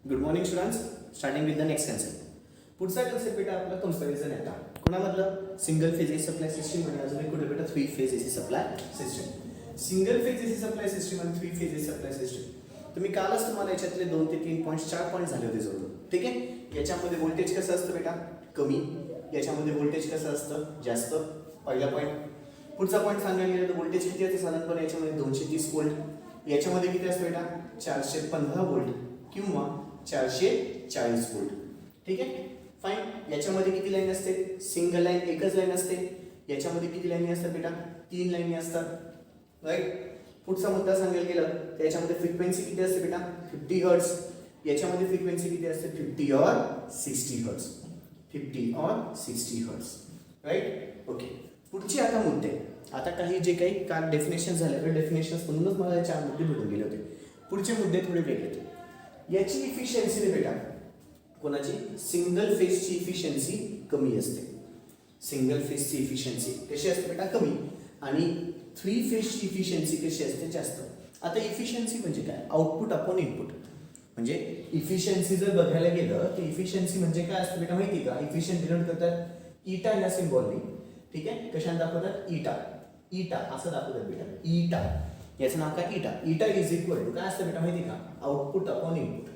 Good morning students. Starting with the next concept. पुढचा concept बेटा आपला कंपॅरिझन आहे. कोणामधलं single phase AC supply system आणि अजून एक कुठे बेटा three phase AC supply system. Single phase AC supply system आणि three phase AC supply system. तुम्ही कालच तुम्हाला याच्यातले 2 ते 3 पॉईंट 4 पॉईंट झाले होते जवळ. ठीक आहे. याच्यामध्ये व्होल्टेज कसं असतं बेटा? कमी. याच्यामध्ये व्होल्टेज कसं असतं? जास्त. पहिला पॉईंट. पुढचा पॉईंट सांगायला गेलं तर व्होल्टेज किती असते साधारणपणे याच्यामध्ये 230 व्होल्ट. याच्यामध्ये किती असतं बेटा? 415 व्होल्ट किंवा 440 व्होल्ट. ठीक आहे. फाईन. याच्यामध्ये किती लाईन असते? सिंगल लाईन, एकच लाईन असते. याच्यामध्ये किती लाईनी असतात बेटा? 3 लाईनी असतात. राईट. पुढचा मुद्दा सांगायला गेलं तर याच्यामध्ये फ्रिक्वेन्सी किती असते बेटा? 50 हर्ट्ज. याच्यामध्ये फ्रिक्वेन्सी किती असते? 50 और 60 हर्ट्ज. 50 और 60 हर्ट्ज. राईट. ओके. पुढचे आता मुद्दे. आता काही जे काही काल डेफिनेशन झाले तर डेफिनेशन्स म्हणूनच मला हे 4 मुद्दे भेटून गेले होते. पुढचे मुद्दे थोडे वेगळे होते. याची इफिशियन्सी बेटा कोणाची? सिंगल फेजची इफिशियन्सी कमी असते. सिंगल फेजची इफिशियन्सी कशी असते बेटा? कमी. आणि थ्री फेजची इफिशियन्सी कशी असते? जास्त. आता इफिशियन्सी म्हणजे काय? Output upon input. म्हणजे इफिशियन्सी जर बघायला गेलं तर इफिशियन्सी म्हणजे काय असतं बेटा माहिती का? इफिशियंट डिनोट करतात ईटा या सिम्बॉलने. ठीक आहे. कशाने दाखवतात? ईटा. ईटा असं दाखवतात बेटा. ईटा. याचं नाव काय? ईटा. ईटा इज इक्वल टू काय असतं बेटा माहिती का? Output upon input.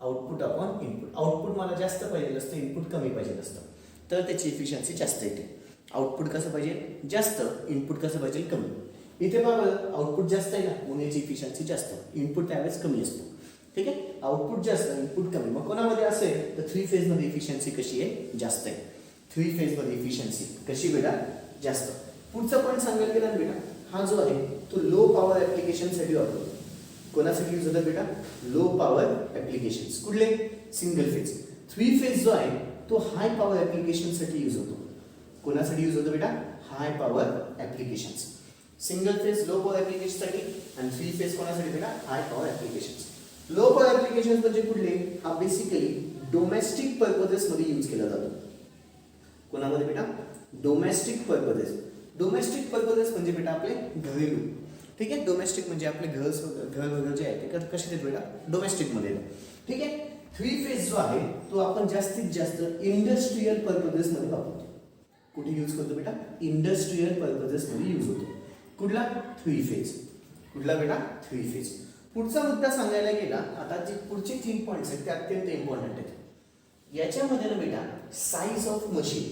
Output upon input. Output मला जास्त पाहिजे असतं, इनपुट कमी पाहिजे असतं, तर त्याची इफिशियन्सी जास्त येते. आउटपुट कसं पाहिजे? जास्त. इनपुट कसं पाहिजे? कमी. इथे बघा आउटपुट जास्त आहे ना म्हणून याची इफिशियन्सी जास्त. इनपुट त्यावेळेस कमी असतो. ठीक आहे. आउटपुट जास्त, इनपुट कमी. मग कोणामध्ये असेल तर थ्री फेज मध्ये इफिशियन्सी कशी आहे? जास्त आहे. थ्री फेज मध्ये इफिशियन्सी कशी बेटा? जास्त. पुढचा पॉईंट सांगायला गेला बेटा हा जो आहे तो लो पॉवर ऍप्लिकेशनसाठी वापरतो. कोणासाठी यूज होतात बेटा? Low power applications. कुठले? Single phase. थ्री फेज जो आहे तो हाय पॉवर ऍप्लिकेशनसाठी यूज होतो. कोणासाठी यूज होतो बेटा? High power applications. Single phase low power ऍप्लिकेशनसाठी आणि थ्री फेज कोणासाठी बेटा? High power applications. Low power applications म्हणजे कुठले? हा बेसिकली डोमेस्टिक पर्पजेस मध्ये यूज केला जातो. कोणामध्ये बेटा? Domestic purposes. डोमेस्टिक पर्पजेस म्हणजे बेटा आपले घरेलू. ठीक आहे. डोमेस्टिक म्हणजे आपले घर वगैरे जे आहे ते कसे आहेत बेटा? डोमेस्टिक मध्ये. ठीक आहे. थ्री फेज जो आहे तो आपण जास्तीत जास्त इंडस्ट्रियल पर्पजेस मध्ये वापरतो. कुठे यूज करतो बेटा? इंडस्ट्रियल पर्पजेस मध्ये यूज होतो. कुठला? Three phase. कुठला बेटा? Three phase. पुढचा मुद्दा सांगायला गेला आता जे पुढचे 3 पॉईंट्स आहेत ते अत्यंत इम्पॉर्टंट आहेत. याच्यामध्ये ना बेटा size of machine.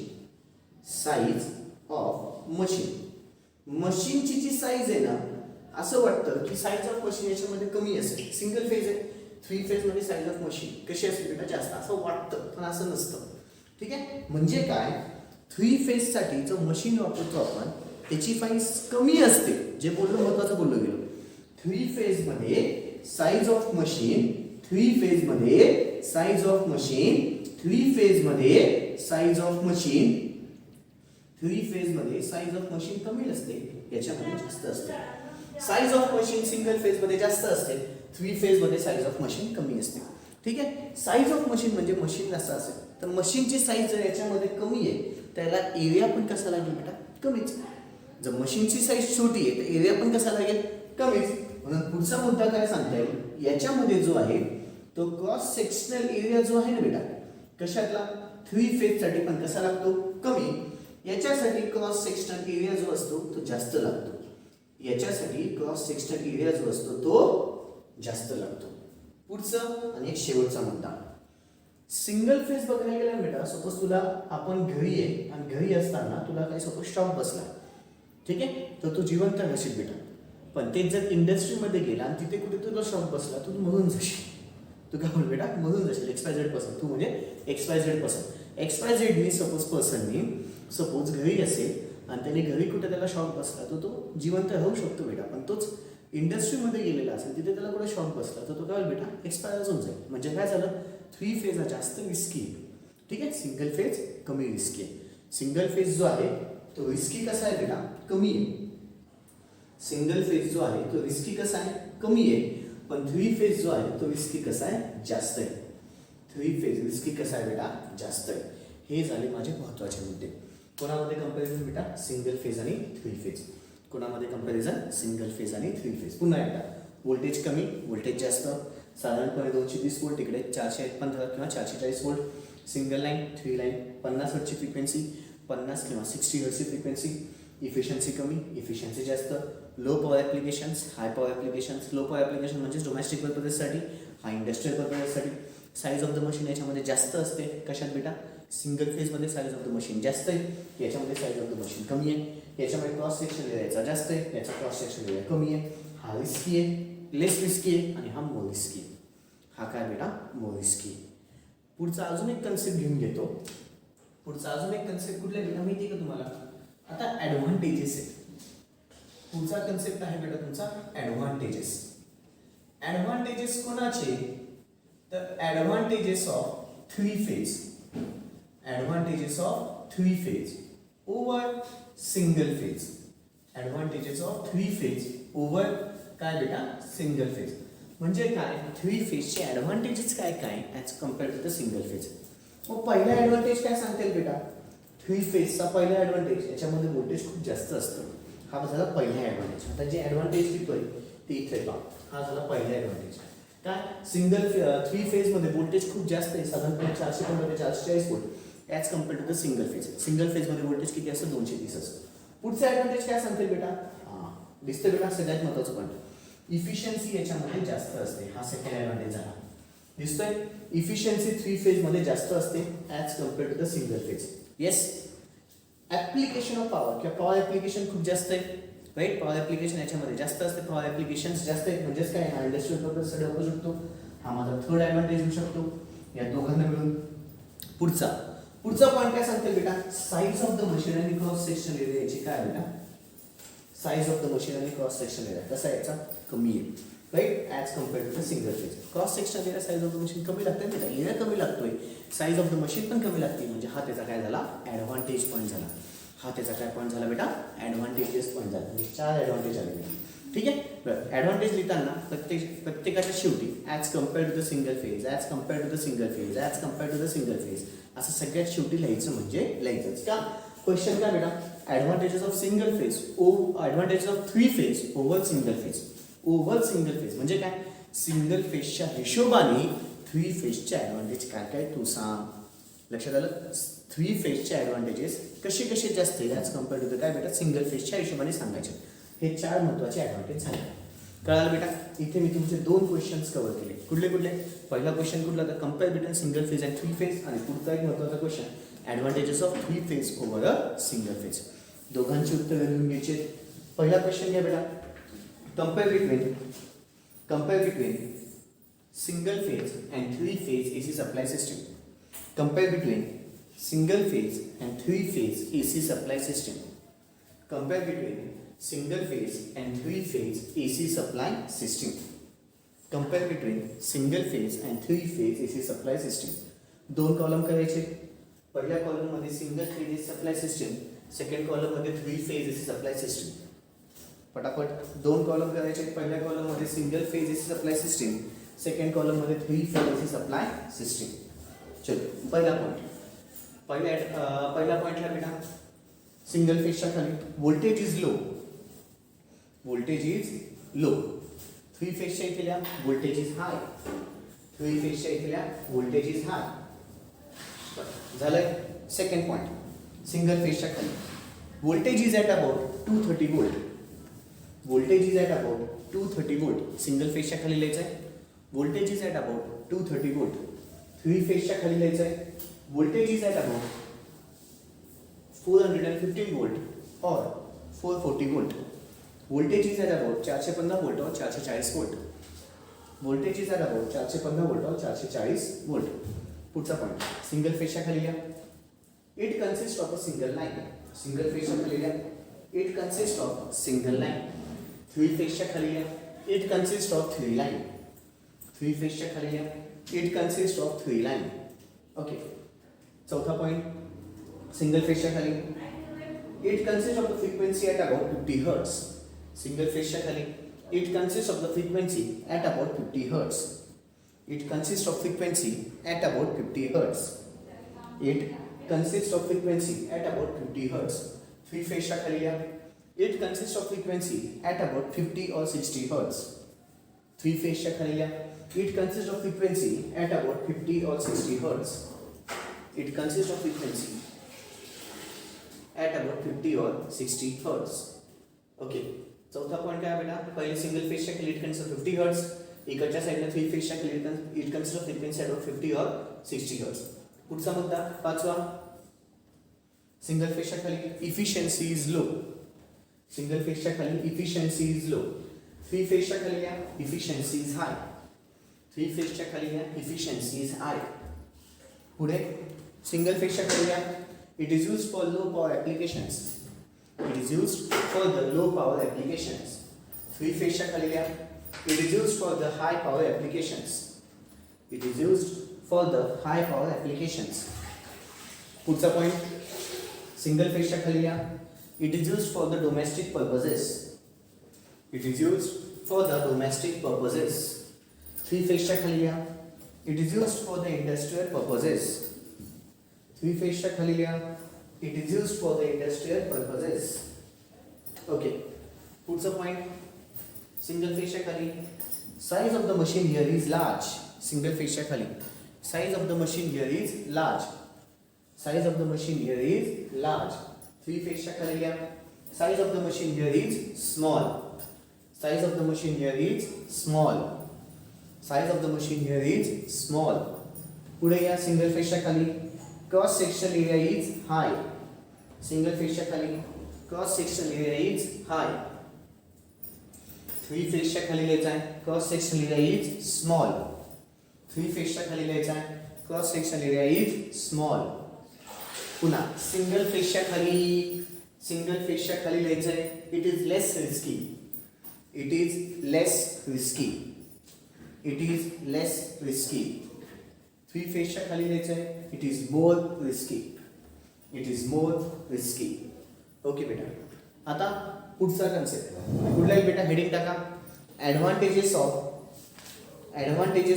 Size of machine. मशीनची जी साईज आहे ना असं वाटतं की साईज ऑफ मशीन याच्यामध्ये कमी असेल. सिंगल फेज आहे. थ्री फेज मध्ये साईज ऑफ मशीन कशी असते बेटा? जास्त. असं वाटतं पण असं नसतं. ठीक आहे. म्हणजे काय? थ्री फेज साठी जो मशीन वापरतो आपण त्याची साईज कमी असते. जे बोललो महत्वाचं बोललो गेलो. थ्री फेज मध्ये size of machine. Three phase मध्ये size of machine. Three phase मध्ये size of machine. Three phase मध्ये साईज ऑफ मशीन कमी असते. याच्यामध्ये जास्त असते. Size of machine single phase मध्ये जास्त असते. थ्री फेज मध्ये साईज ऑफ मशीन कमी असते. ठीक आहे. साईज ऑफ मशीन म्हणजे मशीन असं असेल तर मशीनची साईज जर याच्यामध्ये कमी आहे त्याला एरिया पण कसा लागेल बेटा? कमीच. जर मशीनची साईज छोटी आहे तर एरिया पण कसा लागेल? कमीच. म्हणून पुढचा मुद्दा काय सांगता येईल? याच्यामध्ये जो आहे तो क्रॉस सेक्शनल एरिया जो आहे ना बेटा कशातला? थ्री फेज साठी पण कसा लागतो? कमी. याच्यासाठी क्रॉस सेक्शनल एरिया जो असतो तो जास्त लागतो. याच्यासाठी क्रॉस सेक्शनल एरिया जो असतो तो जास्त लागतो. पुढचं आणि एक शेवटचा मुद्दा. सिंगल फेज बघायला गेला बेटा सपोज तुला आपण घरी आहे आणि घरी असताना तुला काही सपोज शॉक बसला. ठीक आहे. तर तू जिवंत राहशील बेटा. पण ते जर इंडस्ट्रीमध्ये गेला आणि तिथे कुठे तुला शॉक बसला तू मरून जाशील. तू काय बोल बेटा? मरून जाशील. XYZ person. तू म्हणजे XYZ पर्सन. XYZ सपोज पर्सननी सपोज घरी असेल आणि त्याने घरी कुठे त्याला शॉक बसला तर तो जिवंत राहू शकतो बेटा. पण तोच इंडस्ट्रीमध्ये गेलेला असेल तिथे त्याला कुठे शॉक बसला तर तो काय बेटा? एक्सपायर होऊन जाईल. म्हणजे काय झालं? थ्री फेज हा जास्त रिस्की आहे. ठीक आहे. सिंगल फेज कमी रिस्की आहे. सिंगल फेज जो आहे तो रिस्की कसा आहे बेटा? कमी आहे. सिंगल फेज जो आहे तो रिस्की कसा आहे? कमी आहे. पण थ्री फेज जो आहे तो रिस्की कसा आहे? जास्त आहे. थ्री फेज रिस्की कसा आहे बेटा? जास्त आहे. हे झाले माझे महत्वाचे मुद्दे. कोणामध्ये कंपॅरिझन बेटा? सिंगल फेज आणि थ्री फेज. कोणामध्ये कंपॅरिझन? सिंगल फेज आणि थ्री फेज. पुन्हा एकदा व्होल्टेज कमी व्होल्टेज जास्त, साधारणपणे 230 वोल्ट, इकडे 415 किंवा 440 वोल्ट. सिंगल लाईन 3 लाईन 50 हर्ट्जची फ्रिक्वेन्सी, 50 किंवा 60 हर्ट्जची फ्रिक्वेन्सी. इफिशियन्सी कमी इफिशियन्सी जास्त. Low power applications high power applications. Low power application म्हणजे डोमेस्टिक पर्पजेससाठी, हाय इंडस्ट्रियल पर्पजेससाठी. साईज ऑफ द मशीन याच्यामध्ये जास्त असते. कशात बेटा? सिंगल फेजमध्ये साईज ऑफ द मशीन जास्त आहे, याच्यामध्ये साईज ऑफ द मशीन कमी आहे. याच्यामध्ये क्रॉस सेक्शन एरियाचा जास्त आहे, याचा क्रॉस सेक्शन एरिया कमी आहे. हा रिस्की आहे, लेस रिस्की आहे, आणि हा मोर रिस्की आहे. हा काय बेटा? मोर रिस्की आहे. पुढचा अजून एक कन्सेप्ट घेऊन घेतो. पुढचा अजून एक कन्सेप्ट कुठल्या बेटा माहिती आहे का तुम्हाला? आता ॲडव्हान्टेजेस आहे. पुढचा कन्सेप्ट आहे बेटा तुमचा ॲडव्हान्टेजेस. ॲडव्हान्टेजेस कोणाचे? तर advantages of 3 phase. Advantages of 3 phase over single phase. Advantages of 3 phase over काय बेटा? Single phase. म्हणजे काय? 3 फेजचे ॲडव्हान्टेजेस काय काय as compared to the single phase. मग पहिला ॲडव्हान्टेज काय सांगता येईल बेटा? 3 फेजचा पहिला ॲडव्हान्टेज, याच्यामध्ये व्होल्टेज खूप जास्त असतं. हा झाला पहिला ॲडव्हान्टेज. आता जे ॲडव्हान्टेज लिहितोय ते इथे पहा. हा झाला पहिला ॲडव्हान्टेज. काय? सिंगल 3 फेजमध्ये व्होल्टेज खूप जास्त आहे, साधारणपणे 415 ते 440 volt as compared to the single phase. Single फेजमध्ये व्होल्टेज किती असतं? 230 असतं. पुढचा ॲडव्हान्टेज काय सांगते बेटा? दिसतं बेटा सगळ्यात महत्त्वाचं पॉईंट, इफिशियन्सी याच्यामध्ये जास्त असते. हा सेकंड ॲडव्हान्टेज झाला. दिसतोय? इफिशियन्सी 3 फेजमध्ये जास्त असते as compared to the single phase. Yes. Application of power किंवा पॉवर ॲप्लिकेशन खूप जास्त आहे, राईट? पॉवर ॲप्लिकेशन याच्यामध्ये जास्त असते. पॉवर ॲप्लिकेशन्स जास्त आहेत म्हणजेच काय? हा इंडस्ट्रियल पर्पजसाठी वापरू शकतो. हा माझा थर्ड ॲडव्हान्टेज होऊ शकतो या दोघांना मिळून. पुढचा पॉईंट काय सांगते बेटा? साईज ऑफ द मशीन आणि क्रॉस सेक्शन एरिया याची काय बेटा? साईज ऑफ द मशीन आणि क्रॉस सेक्शन एरिया कसा याचा? कमी आहे, right? As compared to the single phase. Cross section area size of the machine कमी लागते, बेटा एरिया कमी लागतोय, साईज ऑफ द मशीन पण कमी लागते. म्हणजे हा त्याचा काय झाला? ॲडव्हान्टेज पॉईंट झाला. हा त्याचा काय पॉईंट झाला बेटा? ॲडव्हान्टेजेस पॉईंट झाला. म्हणजे 4 ॲडव्हान्टेज आले. ठीक आहे. ॲडव्हान्टेज लिहिताना प्रत्येकाच्या शेवटी as compared to the single phase, as compared to the single phase, as compared to the single phase असं सगळ्यात शेवटी लिहायचं म्हणजे लिहायचंच. का? क्वेश्चन काय बेटा? Advantages of single phase advantages of 3 phase over single phase. Over single phase म्हणजे काय? सिंगल फेजच्या हिशोबाने 3 फेजचे ॲडव्हान्टेज काय काय तू सांग. लक्षात आलं? 3 फेजचे ॲडव्हान्टेजेस कसे कसे जास्त आहे ॲज कम्पेअर्ड टू द काय बेटा? सिंगल फेजच्या हिशोबाने सांगायचे. हे 4 महत्त्वाचे ॲडव्हान्टेज झाले. कळालं बेटा? इथे मी तुमचे 2 क्वेश्चन्स कव्हर केले. कुठले कुठले? पहिला क्वेश्चन कुठला? तर compare between single phase and 3 phase. आणि पुढचा एक महत्त्वाचा question advantages of 3 phase over a single phase. दोघांची उत्तरं लिहून घ्यायची. पहिला क्वेश्चन घ्या बेटा. Compare between single phase and 3 phase AC supply system. Compare between single phase and 3 phase AC supply system. Compare between single phase and 3 phase AC supply system. Compare between single phase and 3 phase AC supply system. 2 column करायचे. पहिल्या column मध्ये single phase AC supply system, second column मध्ये 3 phase AC supply system. पटापट 2 column करायचे. पहिल्या column मध्ये single phase AC supply system, second column मध्ये 3 phase AC supply system. चलो पहिला पॉइंटला बेटा सिंगल फेजच्या खाली व्होल्टेज इज लो. 3 फेजच्या इथल्या व्होल्टेज इज हाय. 3 फेजच्या इथल्या व्होल्टेज इज हाय. झालंय. सेकंड पॉइंट, सिंगल फेजच्या खाली voltage is at about 230 volt. Voltage is at about 230 volt. Single फेजच्या खाली लिहायचं आहे. Voltage is at about 230 volt. 3 फेजच्या खाली लिहायचं आहे. Voltage is at about 415 volt और 440 volt. Voltage is at about 415 volt और 440 volt. Voltage is at about 415 volt और 440 वोल्ट. पुढचा पॉइंट सिंगल फेजच्या खाली लिहा. It consist of a single line. Single फेजच्या खाली लिहा. It consist of single line. 3 फेजच्या खाली लिहा. It consist of 3 line. 3 फेजच्या खाली लिहा. It consist of 3 line. Okay. चौथा पॉइंट सिंगल फेजच्या खाली it consist of the frequency at about 50 hertz. Single फेजच्या खाली it consists of the frequency at about 50 hertz. It consists of frequency at about 50 hertz. It consists of frequency at about 50 hertz. 3 फेजच्या खाली लिहा. It consists of frequency at about 50 or 60 hertz. 3 फेजच्या खाली लिहा. It consist of frequency at about 50 or 60 hertz. It consist of frequency at about 50 or 60 hertz. Okay. चौथा point काय बेटा, पहिले सिंगल फेजच्या खाली इट कन्सिस्ट ऑफ 50 हर्ट्ज, इकडच्या साईडला 3 फेजच्या खाली it consist of frequency at about 50 or 60 hertz. पुढचा मुद्दा पाचवा, सिंगल फेजच्या खाली इफिशियन्सी इज लो. सिंगल फेजच्या खाली इफिशियन्सी इज लो. 3 फेजच्या खाली घ्या इफिशियन्सी इज हाय. 3 फेजच्या खाली घ्या इफिशियन्सी इज हाय. पुढे सिंगल फेजच्या खाली घ्या it is used for low power applications. It is used for the low power applications. 3 फेजच्या खाली घ्या it is used for the high power applications. It is used for the high power applications. पुढचा point, single फेजच्या खाली घ्या it is used for the domestic purposes. It is used for the domestic purposes. 3 फेजच्या खाली घ्या it is used for the industrial purposes. 3 फेजच्या खाली घ्या it is used for the industrial purposes. Okay. पुढचा पॉईंट, सिंगल फेजच्या खाली size of the machine here is large. Single फेजच्या खाली size of the machine here is large. Size of the machine here is large. 3 फेजच्या खाली घ्या size of the machine here is small. Size of the machine here is small. Size of the machine here is small. पुढे या single फेजच्या खाली cross sectional area is hi. Single फेजच्या खाली cross sectional area is hi. 3 फेजच्या खाली लिहायचं आहे cross sectional area is small. 3 फेजच्या खाली लिहायचं आहे cross sectional area is small. पुन्हा सिंगल फेजच्या खाली लिहायचं आहे it is less risky. It is less risky. It is less risky. 3 फेजच्या खाली लिहायचं आहे it is more risky. It is more risky. Okay बेटा. आता पुढचा कन्सेप्ट, कुठला एक बेटा हेडिंग टाका, advantages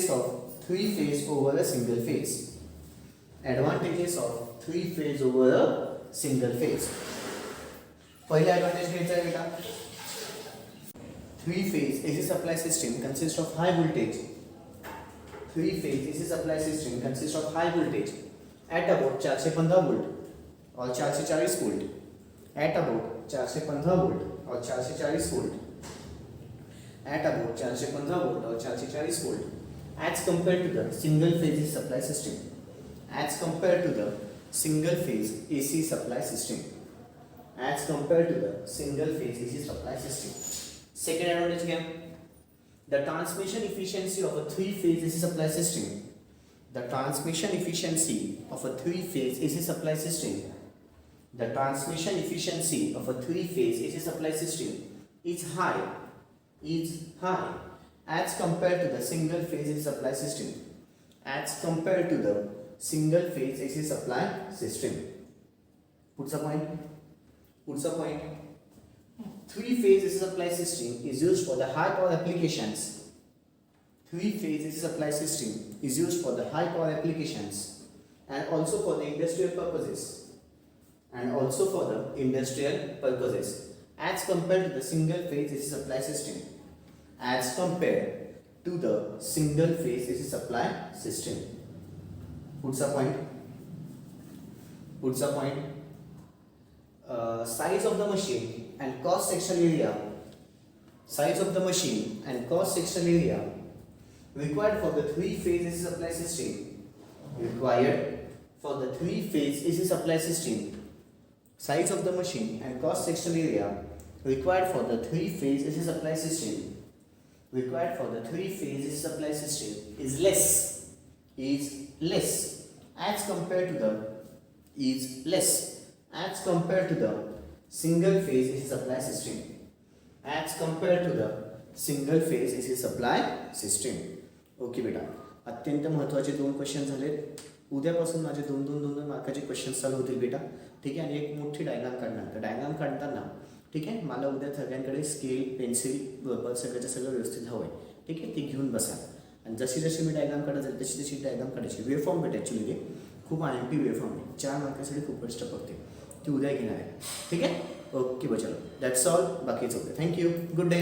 of 3 phase over a single phase. Advantages of 3 phase over a single phase. पहिला ॲडव्हान्टेज घ्यायचा आहे बेटा, 3 phase AC supply system consists of high voltage. 3 phase AC supply system consists of high voltage at about 415 volt और 440 volt. At about 415 volt और 440 volt. At about 415 volt और 440 volt. As compared to the single phase AC supply system. As compared to the single phase AC supply system. As compared to the single phase AC supply system. Second advantage क्या? The transmission efficiency of a 3-phase AC supply system. The transmission efficiency of a 3-phase AC supply system. The transmission efficiency of a 3-phase AC supply system is high. Is high as compared to the single-phase AC supply system. As compared to the single-phase AC supply system. Putsa point. 3-phase AC supply system is used for the high power applications. 3-phase AC supply system is used for the high power applications and also for the industrial purposes. As compared to the single-phase AC supply system. As compared to the single-phase AC supply system. Putsa point. Size of the machine and cross-sectional area. Size of the machine and cross-sectional area required for the 3-phase AC supply system. Required for the 3-phase AC supply system. Size of the machine and cross-sectional area required for the 3-phase AC supply system. Required for the 3-phase AC supply system is less. As compared to the single-phase AC supply system. As compared to the single-phase AC supply system. Okay बेटा, अत्यंत महत्त्वाचे 2 question झालेत. उद्यापासून माझे 2 मार्काचे questions चालू होतील बेटा. ठीक आहे. आणि एक मोठी डायग्राम काढणार. तर डायग्राम काढताना ठीक आहे मला उद्या सगळ्यांकडे स्केल पेन्सिल रबर सगळं व्यवस्थित हवं आहे. ठीक आहे. ते घेऊन बसा आणि जशी मी डायग्राम काढत जाईल तशी डायग्राम काढायची. वेवफॉर्म भेट ॲक्च्युली ते खूप आयएमपी वेवफॉर्म आहे. 4 मार्कासाठी खूप बेस्ट पडते. ती उद्या घेणार आहे. ठीक आहे. ओके बचालो. That's all. बाकीचं होतं. थँक्यू. Good day.